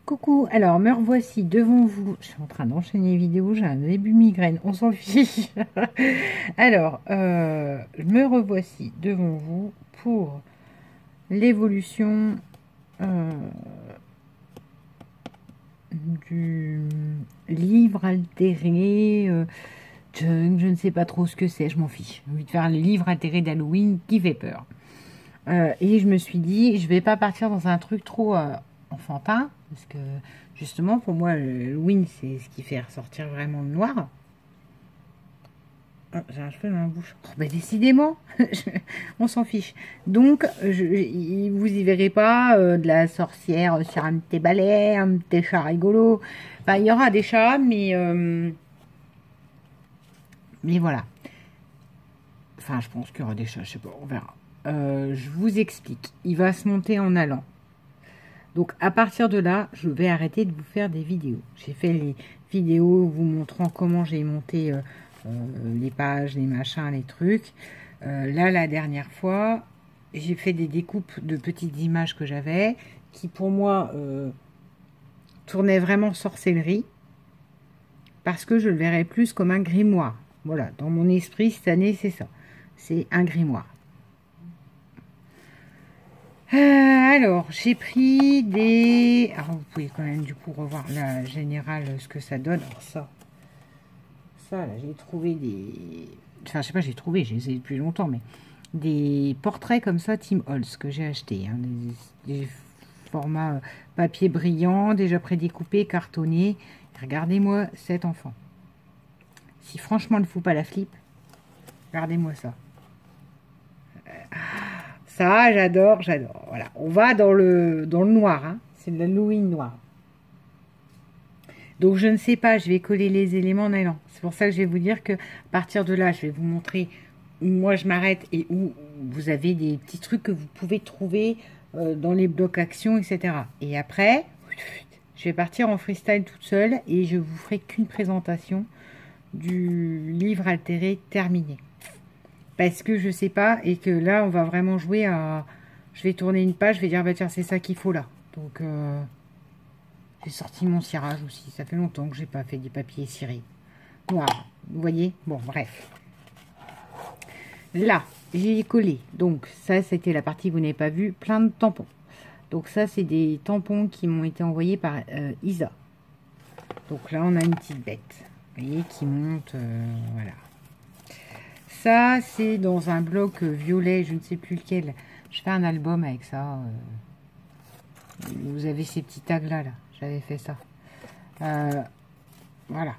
Coucou, alors me revoici devant vous. Je suis en train d'enchaîner les vidéos, j'ai un début de migraine, on s'en fiche. Alors, me revoici devant vous pour l'évolution euh, du livre altéré. Je ne sais pas trop ce que c'est, je m'en fiche. J'ai envie de faire le livre altéré d'Halloween qui fait peur. Et je me suis dit, je vais pas partir dans un truc trop enfantin, parce que justement, pour moi, Halloween, c'est ce qui fait ressortir vraiment le noir. Oh, j'ai un cheveu dans la bouche. Oh, bah, décidément, on s'en fiche. Donc, vous y verrez pas de la sorcière sur un petit balai, un petit chat rigolo. Enfin, il y aura des chats, mais voilà. Enfin, je pense qu'il y aura des chats, je sais pas, on verra. Je vous explique. Il va se monter en allant. Donc, à partir de là, je vais arrêter de vous faire des vidéos. J'ai fait les vidéos vous montrant comment j'ai monté les pages, les machins, les trucs. Là, la dernière fois, j'ai fait des découpes de petites images que j'avais qui, pour moi, tournaient vraiment sorcellerie parce que je le verrais plus comme un grimoire. Voilà, dans mon esprit, cette année, c'est ça. C'est un grimoire. Alors, j'ai pris des... Alors, vous pouvez quand même du coup revoir la générale, ce que ça donne. Alors ça là, j'ai trouvé des... Enfin, je sais pas, j'ai trouvé, j'ai essayé depuis longtemps, mais des portraits comme ça, Tim Holtz, que j'ai acheté. Hein, des formats papier brillant, déjà prédécoupés, cartonnés. Regardez-moi cet enfant. Si franchement, ne fout pas la flip, regardez-moi ça. Ça, j'adore, j'adore. Voilà, on va dans le noir. Hein. C'est de l'Halloween noir. Donc, je ne sais pas, je vais coller les éléments en allant. C'est pour ça que je vais vous dire que à partir de là, je vais vous montrer où moi je m'arrête et où vous avez des petits trucs que vous pouvez trouver dans les blocs actions, etc. Et après, je vais partir en freestyle toute seule et je vous ferai qu'une présentation du livre altéré terminé. Parce que je sais pas, et que là, on va vraiment jouer à... Je vais tourner une page, je vais dire, bah tiens, c'est ça qu'il faut là. Donc, j'ai sorti mon cirage aussi. Ça fait longtemps que j'ai pas fait des papiers cirés. Voilà, vous voyez. Bon, bref. Là, j'ai collé. Donc, ça, c'était la partie que vous n'avez pas vue. Plein de tampons. Donc, ça, c'est des tampons qui m'ont été envoyés par Isa. Donc là, on a une petite bête. Vous voyez, qui monte, voilà. Ça, c'est dans un bloc violet, je ne sais plus lequel. Je fais un album avec ça. Vous avez ces petits tags-là, là. J'avais fait ça. Voilà.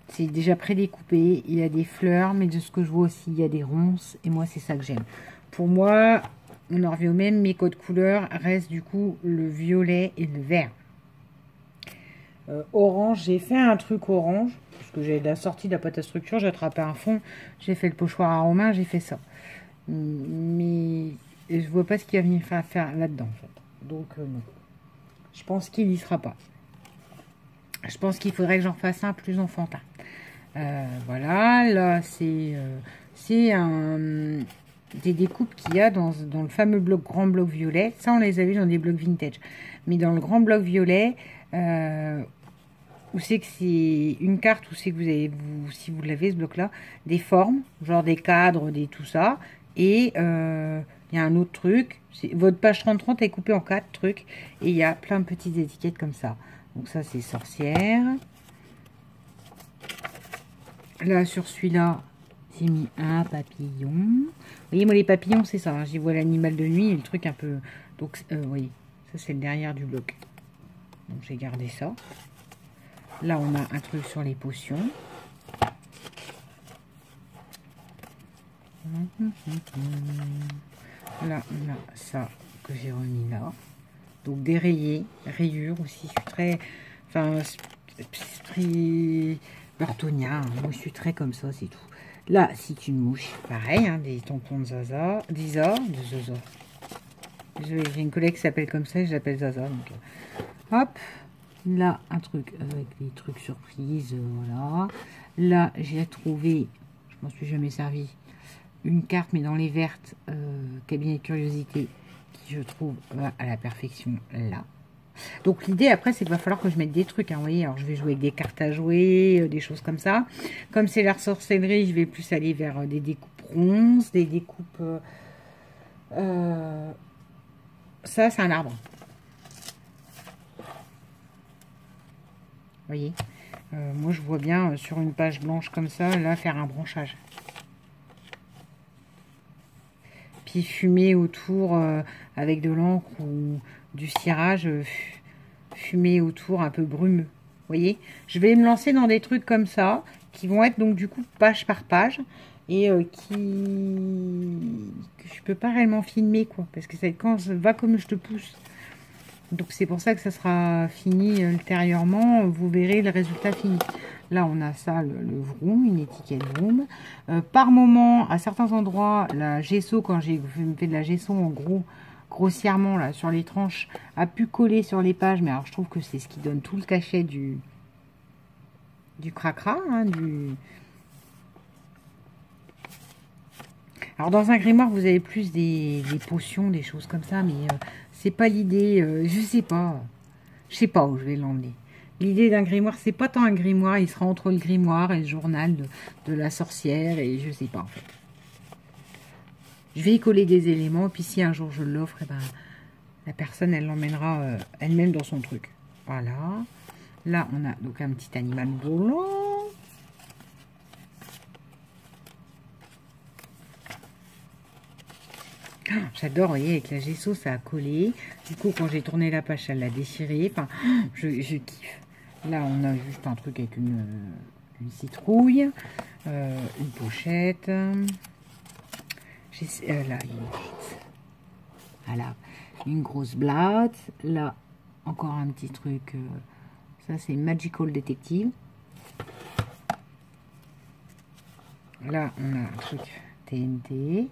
C'est déjà prédécoupé. Il y a des fleurs, mais de ce que je vois aussi, il y a des ronces. Et moi, c'est ça que j'aime. Pour moi, on en revient au même. Mes codes couleurs restent du coup le violet et le vert. Orange, j'ai fait un truc orange. Parce que j'ai la sortie de la pâte à structure, j'ai attrapé un fond, j'ai fait le pochoir à Romain, j'ai fait ça. Mais je vois pas ce qu'il va venir faire là-dedans, en fait. Donc, non. Je pense qu'il y sera pas. Je pense qu'il faudrait que j'en fasse un plus enfantin. Voilà, là, c'est des découpes qu'il y a dans le fameux bloc, grand bloc violet. Ça, on les a vus dans des blocs vintage. Mais dans le grand bloc violet... où c'est que c'est une carte, où c'est que vous avez, si vous l'avez ce bloc là, des formes, genre des cadres, des tout ça, et il y a un autre truc, votre page 30-30 est coupée en 4 trucs, et il y a plein de petites étiquettes comme ça. Donc ça c'est sorcière. Là sur celui-là, j'ai mis un papillon. Vous voyez, moi les papillons c'est ça, hein, j'y vois l'animal de nuit et le truc un peu... Donc vous voyez, ça c'est le derrière du bloc. Donc j'ai gardé ça. Là, on a un truc sur les potions. Là, on a ça que j'ai remis là. Donc, des rayés, rayures aussi. Je suis très... Enfin, esprit burtonien. Moi, je suis très comme ça, c'est tout. Là, c'est une mouche. Pareil, hein, des tampons de Zaza. D'Isa. De Zaza. J'ai une collègue qui s'appelle comme ça et je l'appelle Zaza. Donc, hop. Là, un truc avec des trucs surprises, voilà. Là, j'ai trouvé, je m'en suis jamais servi, une carte, mais dans les vertes, cabinet de curiosité, qui je trouve va à la perfection là. Donc l'idée après, c'est qu'il va falloir que je mette des trucs, hein, vous voyez. Alors je vais jouer avec des cartes à jouer, des choses comme ça. Comme c'est la sorcellerie, je vais plus aller vers des découpes ronces, des découpes... ça, c'est un arbre. Vous voyez, moi je vois bien sur une page blanche comme ça, là, faire un branchage. Puis fumer autour avec de l'encre ou du cirage, fumer autour un peu brumeux. Vous voyez, je vais me lancer dans des trucs comme ça, qui vont être donc du coup page par page, et que je peux pas réellement filmer, quoi, parce que ça quand ça va comme je te pousse. Donc c'est pour ça que ça sera fini ultérieurement. Vous verrez le résultat fini. Là on a ça, le vroom, une étiquette vroom. Par moment, à certains endroits, la gesso, quand j'ai fait de la gesso en gros, grossièrement là sur les tranches, a pu coller sur les pages. Mais alors je trouve que c'est ce qui donne tout le cachet du cracra, hein, Alors dans un grimoire, vous avez plus des potions, des choses comme ça, mais c'est pas l'idée. Je sais pas où je vais l'emmener. L'idée d'un grimoire, c'est pas tant un grimoire, il sera entre le grimoire et le journal de la sorcière, et je sais pas en fait. Je vais y coller des éléments, puis si un jour je l'offre, eh ben, la personne, elle l'emmènera elle-même dans son truc. Voilà. Là, on a donc un petit animal volant. J'adore, vous voyez, avec la gesso, ça a collé. Du coup, quand j'ai tourné la page, elle l'a déchiré. Enfin, je kiffe. Là, on a juste un truc avec une citrouille, une pochette. Là, voilà, une grosse blatte. Là, encore un petit truc. Ça, c'est Magical Detective. Là, on a un truc TNT.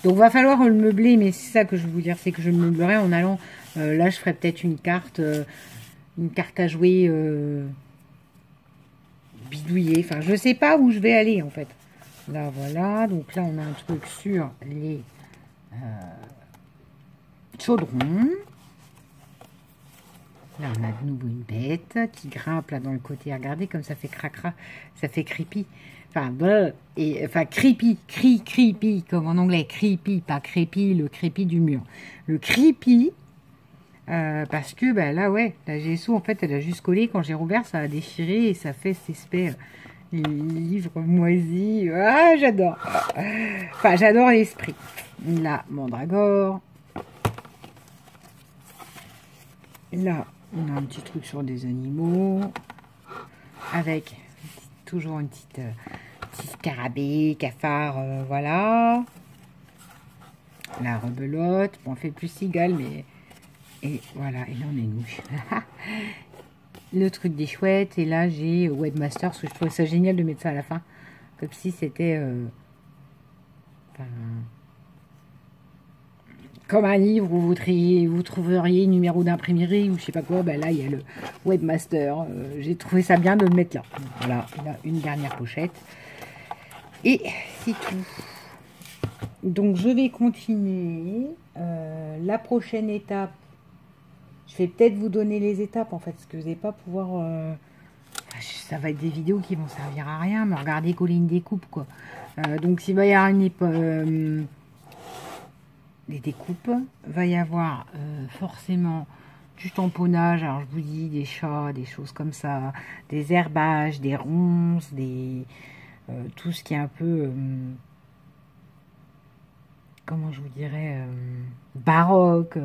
Donc, va falloir le meubler, mais c'est ça que je veux vous dire, c'est que je le meublerai en allant... là, je ferai peut-être une carte à jouer bidouillée. Enfin, je sais pas où je vais aller, en fait. Là, voilà. Donc là, on a un truc sur les chaudrons. Là, on a de nouveau une bête qui grimpe là dans le côté. Regardez comme ça fait cracra, ça fait creepy. Enfin, creepy, comme en anglais, creepy, pas creepy, le creepy du mur. Le creepy, parce que bah, là, ouais, la gesso, en fait, elle a juste collé. Quand j'ai rouvert, ça a déchiré et ça fait cet espèce livre moisi. Ah, j'adore. Enfin, j'adore l'esprit. Là, mandragore. Là, on a un petit truc sur des animaux. Avec toujours une petite scarabée, cafard, voilà. La rebelote. Bon, on fait plus cigale, mais... Et voilà, et là, on est nous. Le truc des chouettes. Et là, j'ai Webmaster, parce que je trouvais ça génial de mettre ça à la fin. Comme si c'était... comme un livre où vous trouveriez numéro d'imprimerie ou je sais pas quoi, ben là il y a le Webmaster. J'ai trouvé ça bien de le mettre là. Voilà, là une dernière pochette. Et c'est tout. Donc je vais continuer. La prochaine étape, je vais peut-être vous donner les étapes en fait, parce que vous n'allez pas pouvoir... ça va être des vidéos qui vont servir à rien, mais regardez coller une découpe quoi. Donc s'il va y avoir des découpes, va y avoir forcément du tamponnage, alors je vous dis des chats, des choses comme ça, des herbages, des ronces, tout ce qui est un peu, comment je vous dirais, baroque,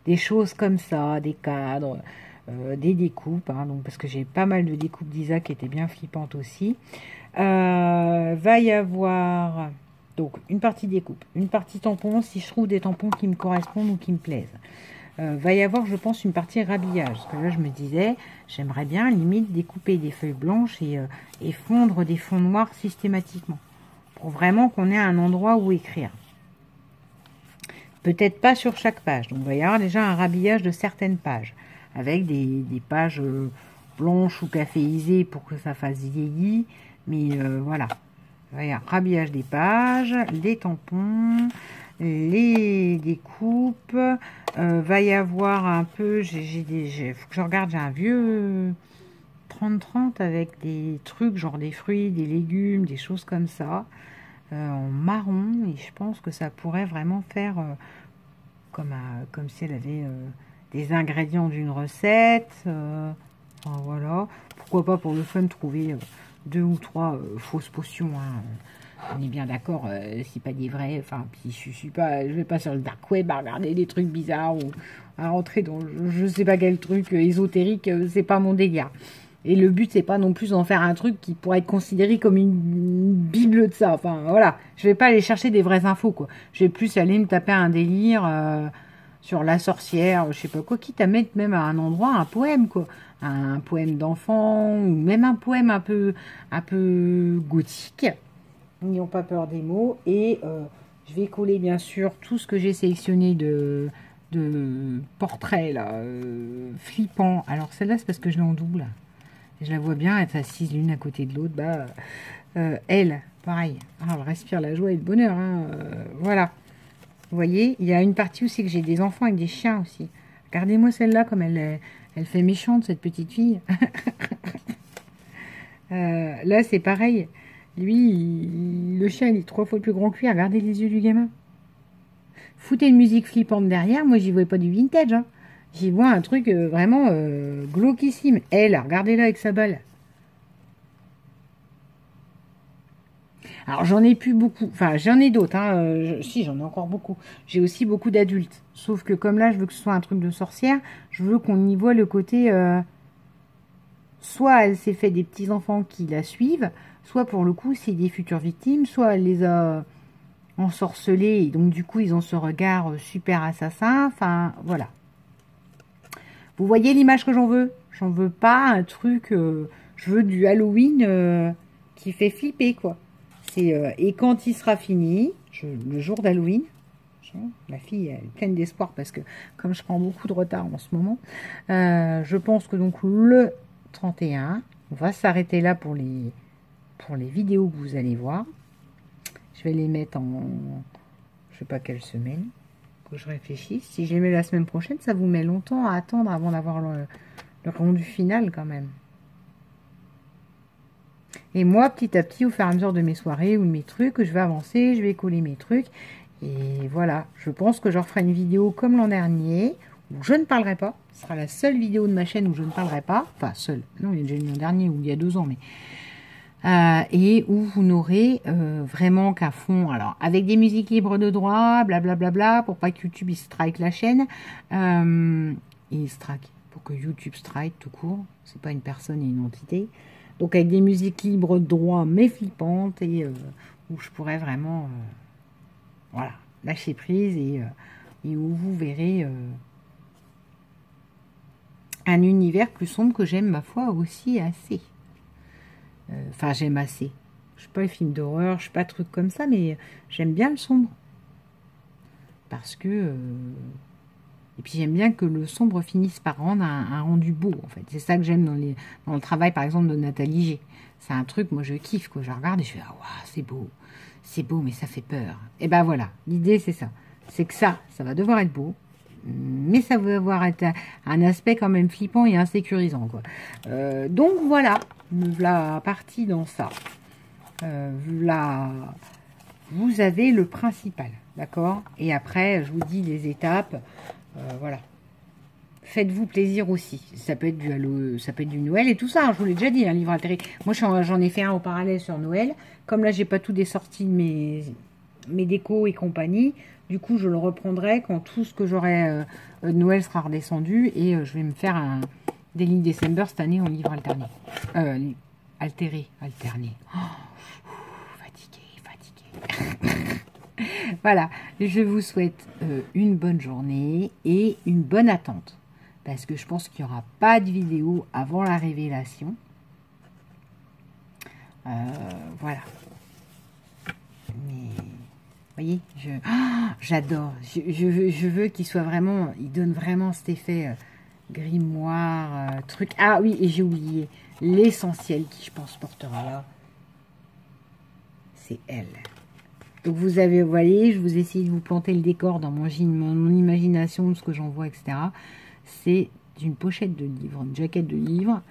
des choses comme ça, des cadres, des découpes, hein, donc, parce que j'ai pas mal de découpes d'Isa qui étaient bien flippantes aussi. Va y avoir... Donc, une partie découpe, une partie tampon, si je trouve des tampons qui me correspondent ou qui me plaisent. Va y avoir, je pense, une partie rhabillage. Parce que là, je me disais, j'aimerais bien, limite, découper des feuilles blanches et fondre des fonds noirs systématiquement. Pour vraiment qu'on ait un endroit où écrire. Peut-être pas sur chaque page. Donc, il va y avoir déjà un rhabillage de certaines pages. Avec des pages blanches ou caféisées pour que ça fasse vieilli. Mais voilà. Il va y avoir rhabillage des pages, des tampons, les découpes. Va y avoir un peu, faut que je regarde, j'ai un vieux 30-30 avec des trucs, genre des fruits, des légumes, des choses comme ça, en marron. Et je pense que ça pourrait vraiment faire comme si elle avait des ingrédients d'une recette. Enfin, voilà. Pourquoi pas pour le fun trouver 2 ou 3 fausses potions. Hein. On est bien d'accord, c'est pas des vrais. Enfin, puis je vais pas sur le dark web à regarder des trucs bizarres ou à rentrer dans je sais pas quel truc ésotérique. C'est pas mon délire. Et le but, c'est pas non plus d'en faire un truc qui pourrait être considéré comme une bible de ça. Enfin, voilà. Je vais pas aller chercher des vraies infos, quoi. Je vais plus aller me taper un délire sur la sorcière, je sais pas quoi, quitte à mettre même à un endroit un poème, quoi. Un poème d'enfant, ou même un poème un peu gothique. N'ayons pas peur des mots. Et je vais coller, bien sûr, tout ce que j'ai sélectionné de portraits, là, flippants. Alors, celle-là, c'est parce que je l'ai en double. Je la vois bien être assise l'une à côté de l'autre. Bah, elle, pareil. Ah, elle respire la joie et le bonheur. Hein. Voilà. Vous voyez, il y a une partie aussi que j'ai des enfants avec des chiens aussi. Regardez-moi celle-là, comme elle fait méchante, cette petite fille. Là, c'est pareil. Lui, le chien, il est 3 fois plus grand que lui. Regardez les yeux du gamin. Foutez une musique flippante derrière. Moi, j'y vois pas du vintage. Hein. J'y vois un truc vraiment glauquissime. Elle, regardez-la avec sa balle. Alors, j'en ai plus beaucoup. Enfin, j'en ai d'autres. Hein. Si, j'en ai encore beaucoup. J'ai aussi beaucoup d'adultes. Sauf que comme là, je veux que ce soit un truc de sorcière, je veux qu'on y voit le côté... soit elle s'est fait des petits-enfants qui la suivent, soit pour le coup, c'est des futures victimes, soit elle les a ensorcelés, et donc du coup, ils ont ce regard super assassin. Enfin, voilà. Vous voyez l'image que j'en veux? J'en veux pas un truc... je veux du Halloween qui fait flipper, quoi. Et quand il sera fini, le jour d'Halloween, ma fille est pleine d'espoir parce que comme je prends beaucoup de retard en ce moment, je pense que donc le 31, on va s'arrêter là pour les vidéos que vous allez voir. Je vais les mettre en, je sais pas quelle semaine, que je réfléchisse. Si je les mets la semaine prochaine, ça vous met longtemps à attendre avant d'avoir le rendu final quand même. Et moi, petit à petit, au fur et à mesure de mes soirées ou de mes trucs, je vais avancer, je vais coller mes trucs. Et voilà, je pense que je referai une vidéo comme l'an dernier, où je ne parlerai pas. Ce sera la seule vidéo de ma chaîne où je ne parlerai pas. Enfin, seule. Non, il y a déjà eu l'an dernier ou il y a 2 ans, mais... et où vous n'aurez vraiment qu'un fond, alors avec des musiques libres de droit, blablabla, pour pas que YouTube il strike la chaîne, il strike, pour que YouTube strike tout court, c'est pas une personne et une entité, donc avec des musiques libres de droit mais flippantes, et où je pourrais vraiment voilà, lâcher prise, et où vous verrez un univers plus sombre que j'aime ma foi aussi assez. Enfin, j'aime assez. Je suis pas les films d'horreur, je suis pas truc comme ça, mais j'aime bien le sombre. Parce que... et puis j'aime bien que le sombre finisse par rendre un rendu beau, en fait. C'est ça que j'aime dans le travail, par exemple, de Nathalie G. C'est un truc, moi je kiffe, quoi. Je regarde et je fais, ah waouh, c'est beau, mais ça fait peur. Et ben voilà, l'idée c'est ça. C'est que ça va devoir être beau, mais ça va devoir être un aspect quand même flippant et insécurisant, quoi. Donc voilà, me voilà partie dans ça. Là, vous avez le principal, d'accord? Et après, je vous dis les étapes, voilà. Faites-vous plaisir aussi. Ça peut être du Halo, ça peut être du Noël et tout ça. Hein, je vous l'ai déjà dit, un livre altéré. Moi, j'en ai fait un au parallèle sur Noël. Comme là, j'ai pas tout des sorties de mes décos et compagnie. Du coup, je le reprendrai quand tout ce que j'aurai de Noël sera redescendu. Et je vais me faire un Daily December cette année en livre alterné. Alterné. Oh, fatigué. Voilà, je vous souhaite une bonne journée et une bonne attente. Parce que je pense qu'il n'y aura pas de vidéo avant la révélation. Voilà. Mais, vous voyez, j'adore. Je veux qu'il soit vraiment, il donne vraiment cet effet grimoire, truc. Ah oui, et j'ai oublié, l'essentiel qui, je pense, portera là, c'est elle. Donc vous avez, vous voyez, je vous ai essayé de vous planter le décor dans mon imagination, de ce que j'en vois, etc. C'est une pochette de livre, une jaquette de livre.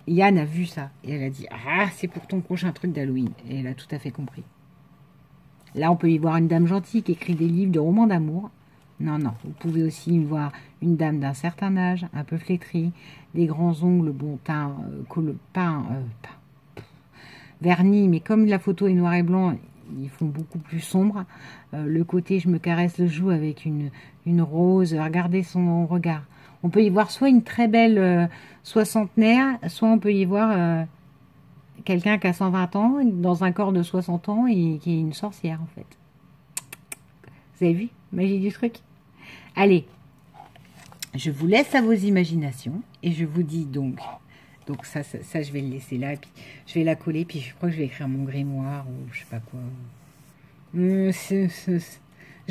Yann a vu ça et elle a dit, ah, c'est pour ton prochain truc d'Halloween. Et elle a tout à fait compris. Là, on peut y voir une dame gentille qui écrit des livres de romans d'amour. Non, non, vous pouvez aussi y voir une dame d'un certain âge, un peu flétrie, des grands ongles, bon teint, vernis, mais comme la photo est noir et blanc, ils font beaucoup plus sombre. Le côté, je me caresse le joue avec une rose. Regardez son regard. On peut y voir soit une très belle soixantenaire, soit on peut y voir quelqu'un qui a 120 ans, dans un corps de 60 ans, et qui est une sorcière, en fait. Vous avez vu? Magie du truc. Allez, je vous laisse à vos imaginations, et je vous dis donc ça, je vais le laisser là, et puis je vais la coller, puis je crois que je vais écrire mon grimoire, ou je sais pas quoi. Je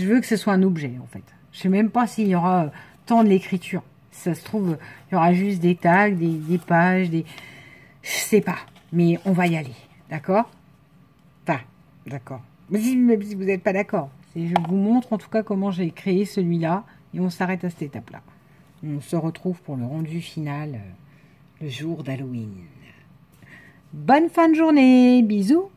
veux que ce soit un objet, en fait. Je sais même pas s'il y aura tant de l'écriture. Si ça se trouve, il y aura juste des tags, des pages, je sais pas. Mais on va y aller, d'accord? Enfin, d'accord. Mais si vous n'êtes pas d'accord, je vous montre en tout cas comment j'ai créé celui-là, et on s'arrête à cette étape-là. On se retrouve pour le rendu final le jour d'Halloween. Bonne fin de journée, bisous!